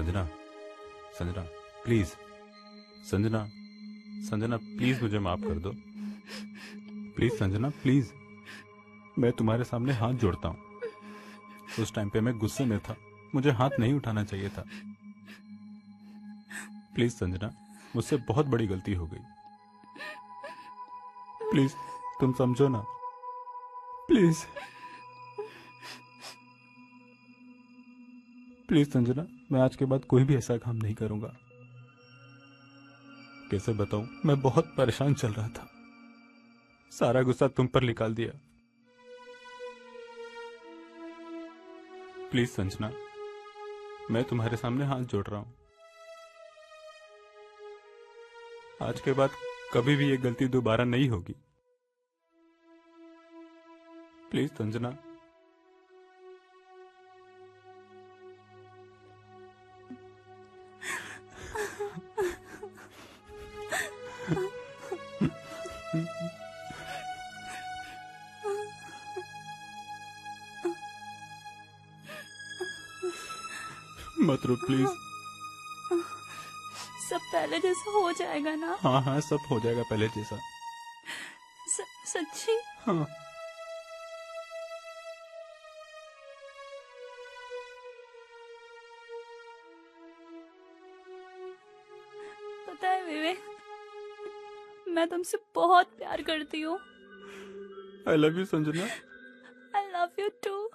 Sanjana, Sanjana please, Sanjana, Sanjana please मुझे माफ कर दो। प्लीज संजना प्लीज, मैं तुम्हारे सामने हाथ जोड़ता हूँ। उस टाइम पे मैं गुस्से में था, मुझे हाथ नहीं उठाना चाहिए था। प्लीज संजना, मुझसे बहुत बड़ी गलती हो गई। प्लीज तुम समझो ना, प्लीज प्लीज संजना, मैं आज के बाद कोई भी ऐसा काम नहीं करूंगा। कैसे बताऊं, मैं बहुत परेशान चल रहा था, सारा गुस्सा तुम पर निकाल दिया। प्लीज संजना, मैं तुम्हारे सामने हाथ जोड़ रहा हूं। आज के बाद कभी भी ये गलती दोबारा नहीं होगी। प्लीज संजना। मत रो प्लीज। सब पहले जैसा हो जाएगा ना? हाँ हाँ, सब हो जाएगा पहले जैसा। सच्ची? हाँ। पता है विवेक, मैं तुमसे बहुत प्यार करती हूँ। I love you Sanjana. I love you too.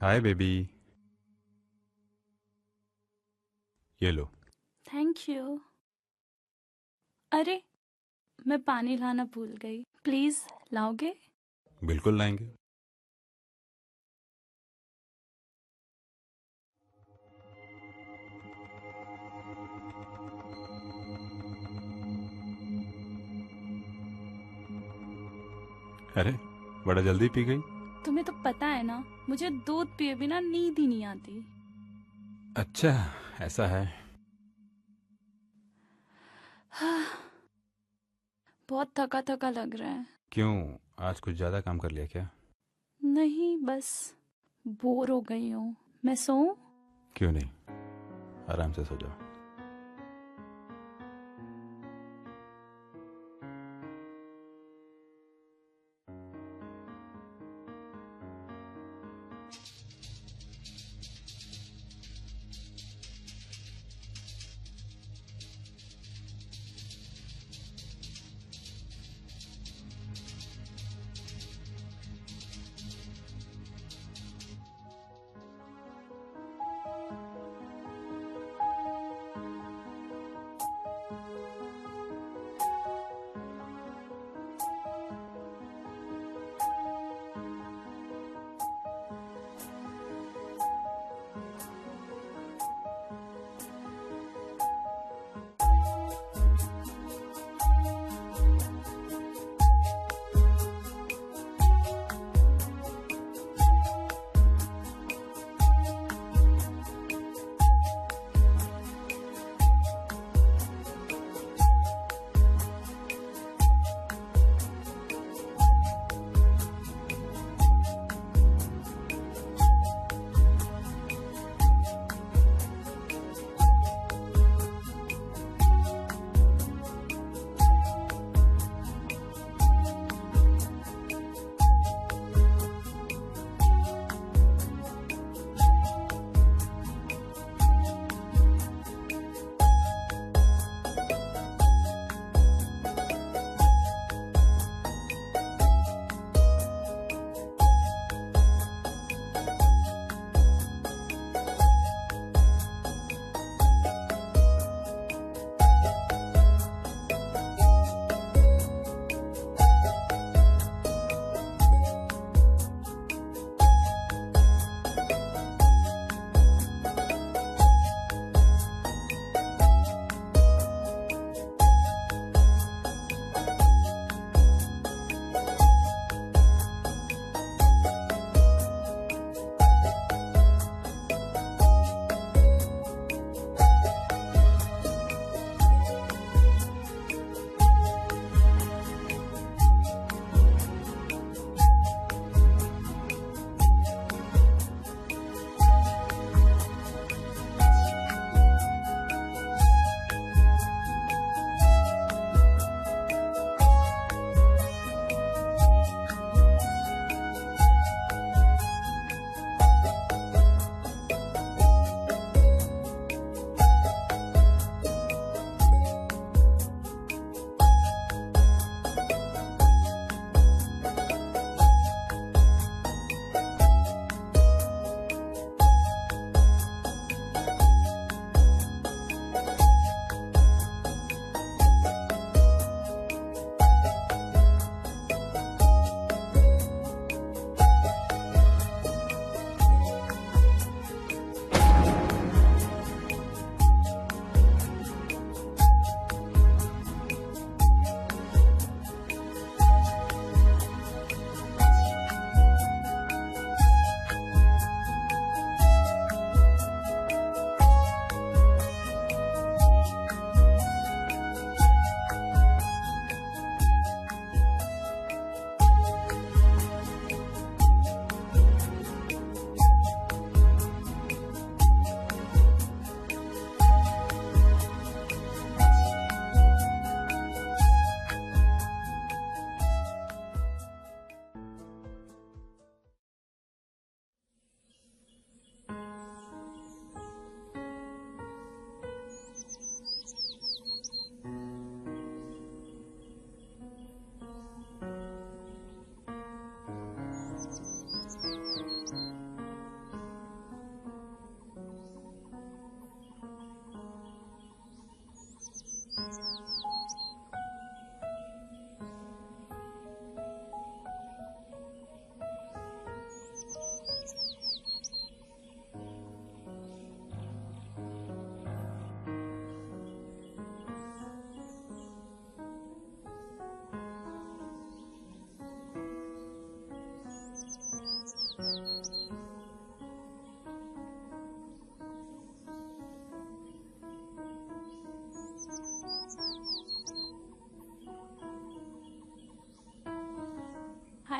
Hi baby, ये लो। Thank you. अरे, मैं पानी लाना भूल गई, प्लीज लाओगे? बिल्कुल लाएंगे। अरे, बड़ा जल्दी पी गई। तुम्हें तो पता है ना, मुझे दूध पिए बिना नींद ही नहीं आती। अच्छा, ऐसा है। बहुत थका थका लग रहा है। क्यों, आज कुछ ज्यादा काम कर लिया क्या? नहीं, बस बोर हो गई हूँ। मैं सोऊं? क्यों नहीं, आराम से सो जाओ।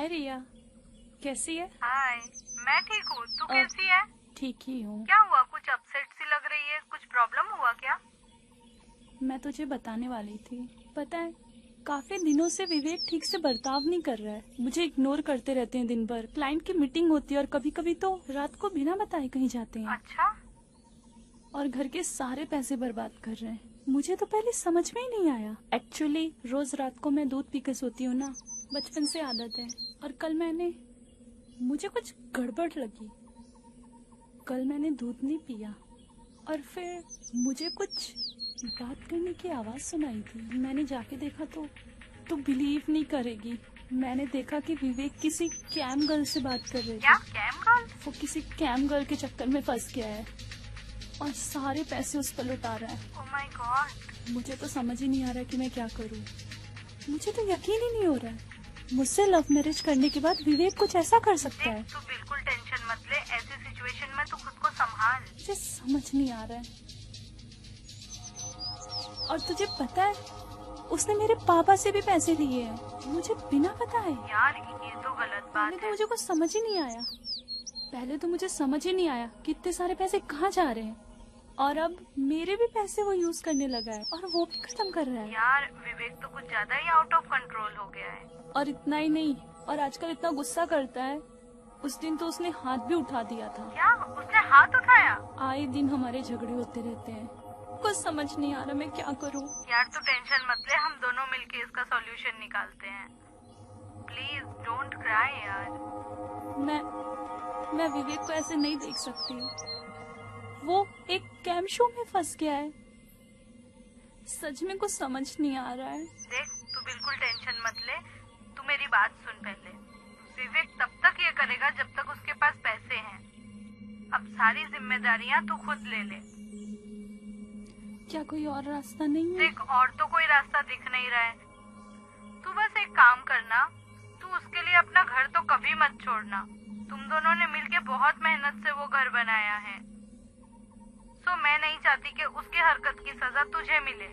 हाय रिया, कैसी है? हाय, मैं ठीक हूँ। तू अ- कैसी है? ठीक ही हूँ। क्या हुआ? कुछ अपसेट सी लग रही है। कुछ प्रॉब्लम हुआ क्या? मैं तुझे बताने वाली थी। पता है, काफी दिनों से विवेक ठीक से बर्ताव नहीं कर रहा है। मुझे इग्नोर करते रहते हैं दिन भर। क्लाइंट की मीटिंग होती है और कभी कभी तो रात को बिना बताए कहीं जाते हैं अच्छा, और घर के सारे पैसे बर्बाद कर रहे हैं। मुझे तो पहले समझ में ही नहीं आया। एक्चुअली रोज रात को मैं दूध पी के सोती हूँ ना, बचपन से आदत है। और कल मुझे कुछ गड़बड़ लगी। कल मैंने दूध नहीं पिया और फिर मुझे कुछ बात करने की आवाज सुनाई थी। मैंने जाके देखा तो बिलीव नहीं करेगी, मैंने देखा कि विवेक किसी कैम गर्ल से बात कर रहे क्या थे। Cam girl? वो किसी कैम गर्ल के चक्कर में फंस गया है और सारे पैसे उस पर लुटा रहा है। Oh my God. मुझे तो समझ ही नहीं आ रहा कि मैं क्या करूं। मुझे तो यकीन ही नहीं हो रहा है, मुझसे लव मैरिज करने के बाद विवेक कुछ ऐसा कर सकता है। देख, तू बिल्कुल टेंशन मत ले। ऐसी सिचुएशन में तू खुद को संभाल। मुझे समझ नहीं आ रहा है। और तुझे पता है, उसने मेरे पापा से भी पैसे लिए हैं, मुझे बिना बताए। यार, ये तो गलत पहले बात तो है। मुझे कुछ समझ ही नहीं आया। पहले तो मुझे समझ ही नहीं आया कि इतने सारे पैसे कहाँ जा रहे हैं। और अब मेरे भी पैसे वो यूज करने लगा है और वो भी खत्म कर रहा है। यार, विवेक तो कुछ ज्यादा ही आउट ऑफ कंट्रोल हो गया है। और इतना ही नहीं, और आजकल इतना गुस्सा करता है। उस दिन तो उसने हाथ भी उठा दिया था। क्या? उसने हाथ उठाया? आए दिन हमारे झगड़े होते रहते हैं। कुछ समझ नहीं आ रहा मैं क्या करूं। यार, तू टेंशन मत ले। हम दोनों मिलके इसका सॉल्यूशन निकालते हैं। प्लीज डोंट क्राई यार। मैं विवेक को ऐसे नहीं देख सकती। वो एक कैम शो में फंस गया है। सच में कुछ समझ नहीं आ रहा है। देख, तू बिल्कुल टेंशन मत ले। तू मेरी बात सुन पहले। विवेक तब तक ये करेगा जब तक उसके पास पैसे हैं। अब सारी जिम्मेदारियां तू खुद ले ले। क्या कोई और रास्ता नहीं है? देख, और तो कोई रास्ता दिख नहीं रहा है। तू बस एक काम करना, तू उसके लिए अपना घर तो कभी मत छोड़ना। तुम दोनों ने मिलके बहुत मेहनत से वो घर बनाया है। सो मैं नहीं चाहती कि उसकी हरकत की सजा तुझे मिले।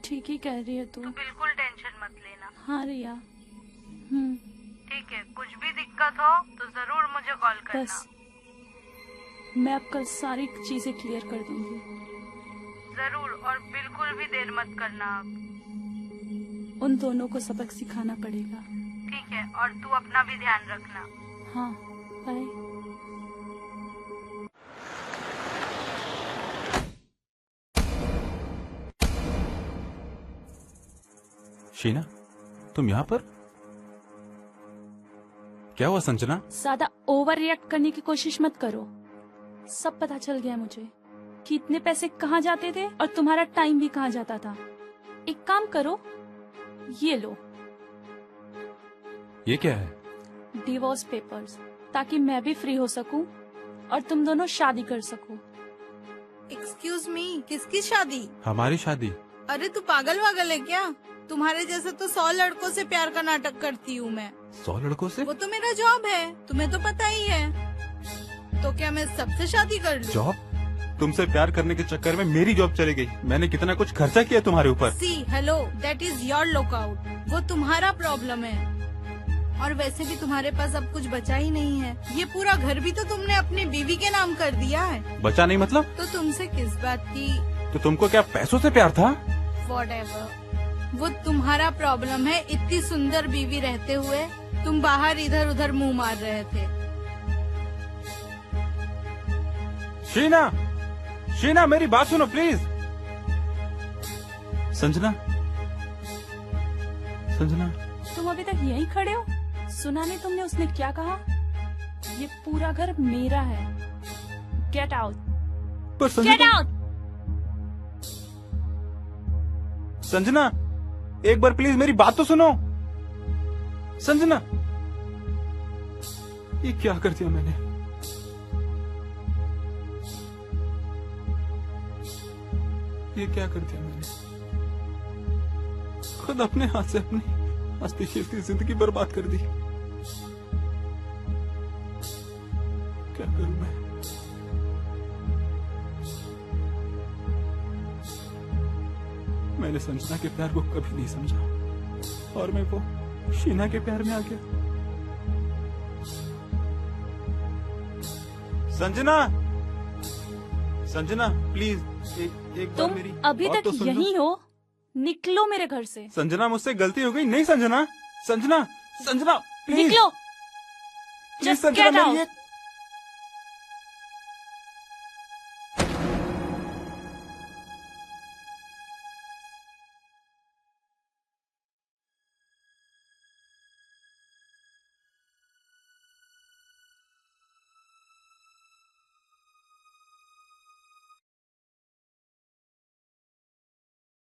ठीक ही कह रही है तू। तू बिल्कुल टेंशन मत लेना। हाँ रिया। ठीक है, कुछ भी दिक्कत हो तो जरूर मुझे कॉल करना। बस मैं अब कल सारी चीजें क्लियर कर दूंगी। जरूर, और बिल्कुल भी देर मत करना आप। उन दोनों को सबक सिखाना पड़ेगा। ठीक है, और तू अपना भी ध्यान रखना। हाँ, बाय। शीना, तुम यहाँ पर? क्या हुआ संजना? ज्यादा ओवर रिएक्ट करने की कोशिश मत करो। सब पता चल गया मुझे कि इतने पैसे कहाँ जाते थे और तुम्हारा टाइम भी कहाँ जाता था। एक काम करो, ये लो ये क्या है? डिवोर्स पेपर्स, ताकि मैं भी फ्री हो सकूं और तुम दोनों शादी कर सको। एक्सक्यूज मी, किसकी शादी? हमारी शादी? अरे तू पागल वागल है क्या? तुम्हारे जैसे तो 100 लड़कों से प्यार का नाटक करती हूँ मैं। 100 लड़कों से? वो तो मेरा जॉब है, तुम्हें तो पता ही है। तो क्या मैं सबसे शादी कर लूं? जॉब? तुमसे प्यार करने के चक्कर में मेरी जॉब चली गई। मैंने कितना कुछ खर्चा किया तुम्हारे ऊपर। See hello, that is your lookout. वो तुम्हारा प्रॉब्लम है। और वैसे भी तुम्हारे पास अब कुछ बचा ही नहीं है। ये पूरा घर भी तो तुमने अपनी बीवी के नाम कर दिया है। बचा नहीं मतलब? तो तुमसे किस बात की? तो तुमको क्या पैसों से प्यार था? Whatever. वो तुम्हारा प्रॉब्लम है। इतनी सुंदर बीवी रहते हुए तुम बाहर इधर उधर मुंह मार रहे थे। शीना, शीना मेरी बात सुनो प्लीज। संजना, संजना, तुम अभी तक यहीं खड़े हो? सुना नहीं तुमने उसने क्या कहा? ये पूरा घर मेरा है। गेट आउट, पर गेट संजना, आउट। संजना एक बार प्लीज मेरी बात तो सुनो। संजना, ये क्या कर दिया मैंने? ये क्या कर दिया मैंने? खुद अपने हाथ से अपनी हंसती खेलती जिंदगी बर्बाद कर दी। क्या करूं मैं? मैंने संजना के प्यार को कभी नहीं समझा और मैं वो शीना के प्यार में आ गया। संजना, संजना प्लीज एक बार तुम मेरी अभी बात तक तो सुन लो। यहीं हो? निकलो मेरे घर से। संजना मुझसे गलती हो गई। नहीं संजना, संजना, संजना प्लीज निकलो। प्लीज Just संजना get मेरी out. एक